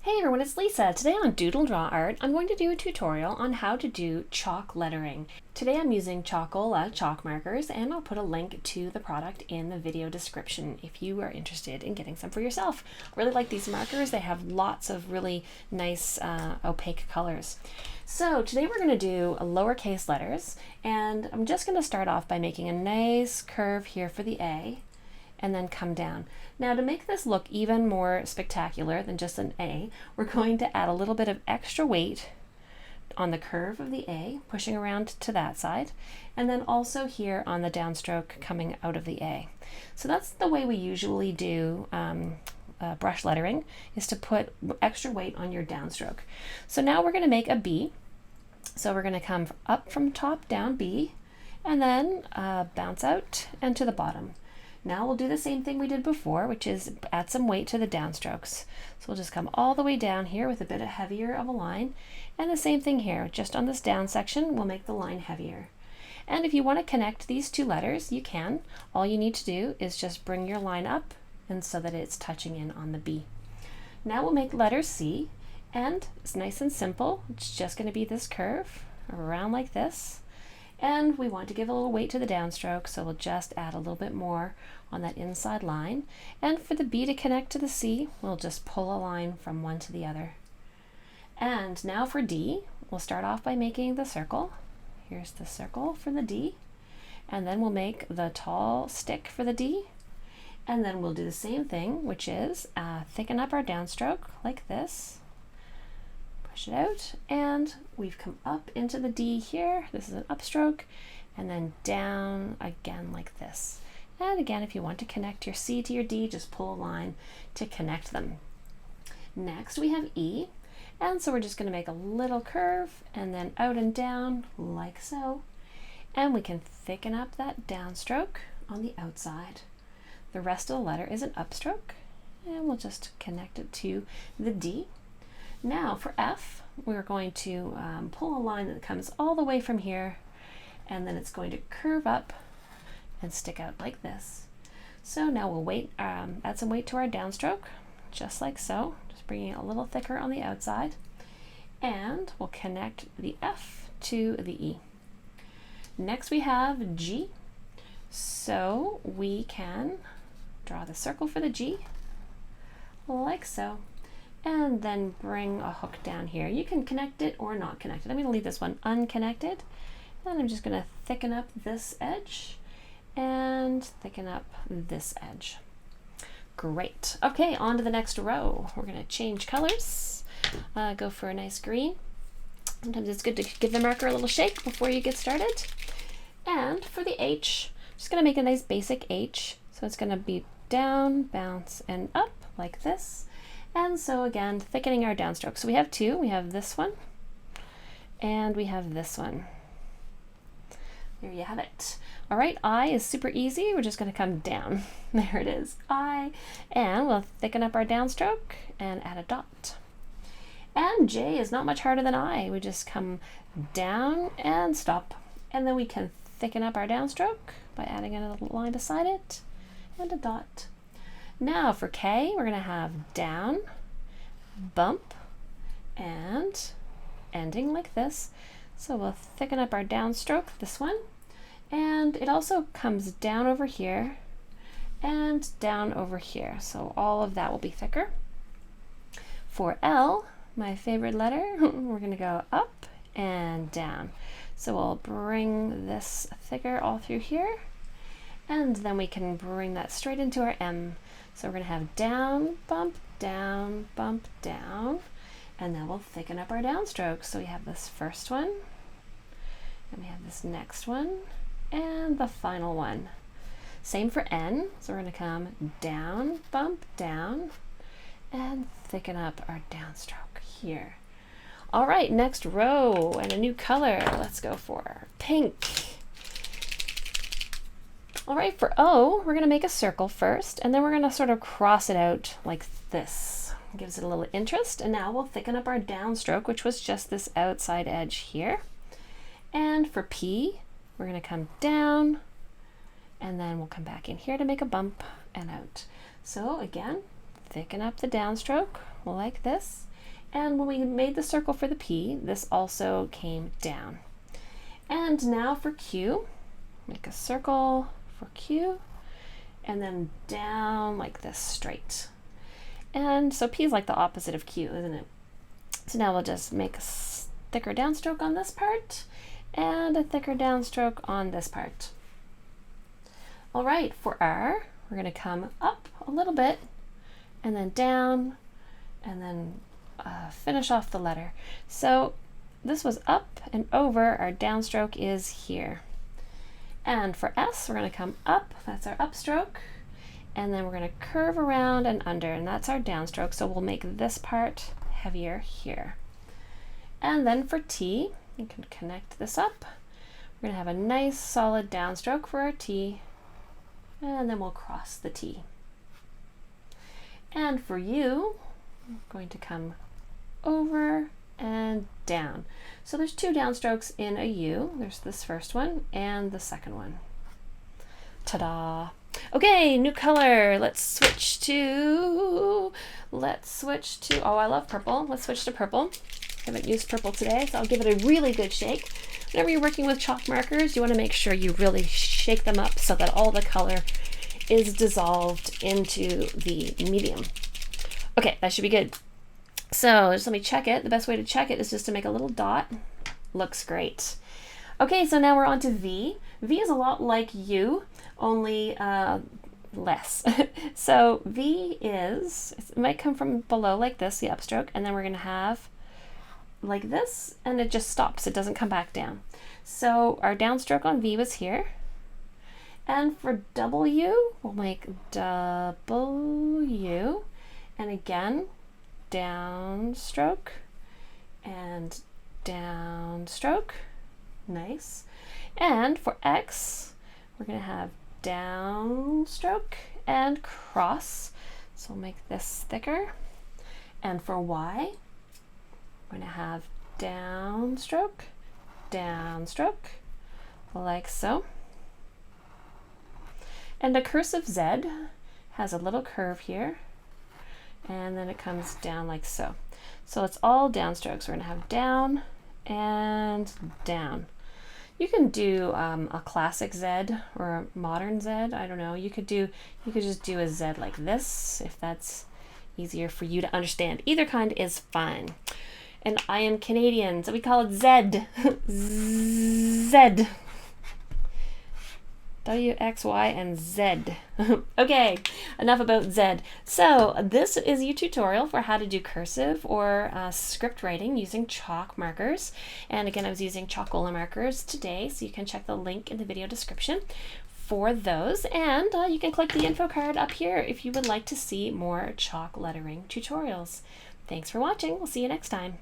Hey everyone, it's Lisa. Today on DoodleDrawArt, I'm going to do a tutorial on how to do chalk lettering. Today I'm using chalkolka chalk markers, and I'll put a link to the product in the video description if you are interested in getting some for yourself. I really like these markers. They have lots of really nice opaque colors. So today we're going to do lowercase letters, and I'm just going to start off by making a nice curve here for the A, and then come down. Now, to make this look even more spectacular than just an A, we're going to add a little bit of extra weight on the curve of the A, pushing around to that side, and then also here on the downstroke coming out of the A. So that's the way we usually do brush lettering, is to put extra weight on your downstroke. So now we're going to make a B. So we're going to come up from top down, B, and then bounce out and to the bottom. Now we'll do the same thing we did before, which is add some weight to the downstrokes. So we'll just come all the way down here with a bit heavier of a line, and the same thing here, just on this down section we'll make the line heavier. And if you want to connect these two letters, you can. All you need to do is just bring your line up and so that it's touching in on the B. Now we'll make letter C, and it's nice and simple. It's just going to be this curve around like this. And we want to give a little weight to the downstroke, so we'll just add a little bit more on that inside line. And for the B to connect to the C, we'll just pull a line from one to the other. And now for D, we'll start off by making the circle. Here's the circle for the D. And then we'll make the tall stick for the D. And then we'll do the same thing, which is thicken up our downstroke like this. Push it out, and we've come up into the D here. This is an upstroke, and then down again like this. And again, if you want to connect your C to your D, just pull a line to connect them. Next we have E, and so we're just going to make a little curve and then out and down like so. And we can thicken up that downstroke on the outside. The rest of the letter is an upstroke, and we'll just connect it to the D. Now for F, we're going to pull a line that comes all the way from here, and then it's going to curve up and stick out like this. So now we'll add some weight to our downstroke, just like so, just bringing it a little thicker on the outside, and we'll connect the F to the E. Next we have G, so we can draw the circle for the G, like so. And then bring a hook down here. You can connect it or not connect it. I'm going to leave this one unconnected. And I'm just going to thicken up this edge and thicken up this edge. Great. Okay, on to the next row. We're going to change colors. Go for a nice green. Sometimes it's good to give the marker a little shake before you get started. And for the H, I'm just going to make a nice basic H. So it's going to be down, bounce, and up like this. And so again, thickening our downstroke. So we have two. We have this one, and we have this one. There you have it. All right, I is super easy. We're just going to come down. There it is, I. And we'll thicken up our downstroke and add a dot. And J is not much harder than I. We just come down and stop. And then we can thicken up our downstroke by adding a little line beside it and a dot. Now for K, we're going to have down, bump, and ending like this. So we'll thicken up our downstroke, this one, and it also comes down over here and down over here. So all of that will be thicker. For L, my favorite letter, we're going to go up and down. So we'll bring this thicker all through here, and then we can bring that straight into our M. So we're going to have down, bump, down, and then we'll thicken up our downstroke. So we have this first one, and we have this next one, and the final one. Same for N. So we're going to come down, bump, down, and thicken up our downstroke here. All right, next row and a new color. Let's go for pink. All right, for O, we're going to make a circle first, and then we're going to sort of cross it out like this. It gives it a little interest, and now we'll thicken up our downstroke, which was just this outside edge here. And for P, we're going to come down, and then we'll come back in here to make a bump and out. So again, thicken up the downstroke like this, And when we made the circle for the P, this also came down. And now for Q, make a circle for Q, and then down like this straight. And so P is like the opposite of Q, isn't it? So now we'll just make a thicker downstroke on this part and a thicker downstroke on this part. All right, for R, we're going to come up a little bit and then down and then finish off the letter. So this was up and over, our downstroke is here. And for S, we're going to come up, that's our upstroke, and then we're going to curve around and under, and that's our downstroke, so we'll make this part heavier here. And then for T, you can connect this up. We're going to have a nice solid downstroke for our T, and then we'll cross the T. And for U, I'm going to come over and down. So there's two downstrokes in a U. There's this first one and the second one. Ta-da! Okay, new color. Let's switch to, oh, I love purple. Let's switch to purple. I haven't used purple today, so I'll give it a really good shake. Whenever you're working with chalk markers, you want to make sure you really shake them up so that all the color is dissolved into the medium. Okay, that should be good. So just let me check it. The best way to check it is just to make a little dot. Looks great. Okay, so now we're on to V. V is a lot like U, only less. So V is, it might come from below like this, the upstroke, and then we're going to have like this, and it just stops. It doesn't come back down. So our downstroke on V was here. And for W, we'll make W, and again, downstroke and downstroke. Nice. And for X, we're going to have downstroke and cross. So we'll make this thicker. And for Y, we're going to have downstroke, downstroke, like so. And a cursive Z has a little curve here, and then it comes down like so. So it's all downstrokes. We're going to have down and down. You can do a classic Z or a modern Z. I don't know. You could just do a Z like this if that's easier for you to understand. Either kind is fine. And I am Canadian, so we call it Z. Z. W, X, Y, and Z. Okay, enough about Z. So this is a tutorial for how to do cursive or script writing using chalk markers. And again, I was using chalkolka markers today, so you can check the link in the video description for those. And you can click the info card up here if you would like to see more chalk lettering tutorials. Thanks for watching. We'll see you next time.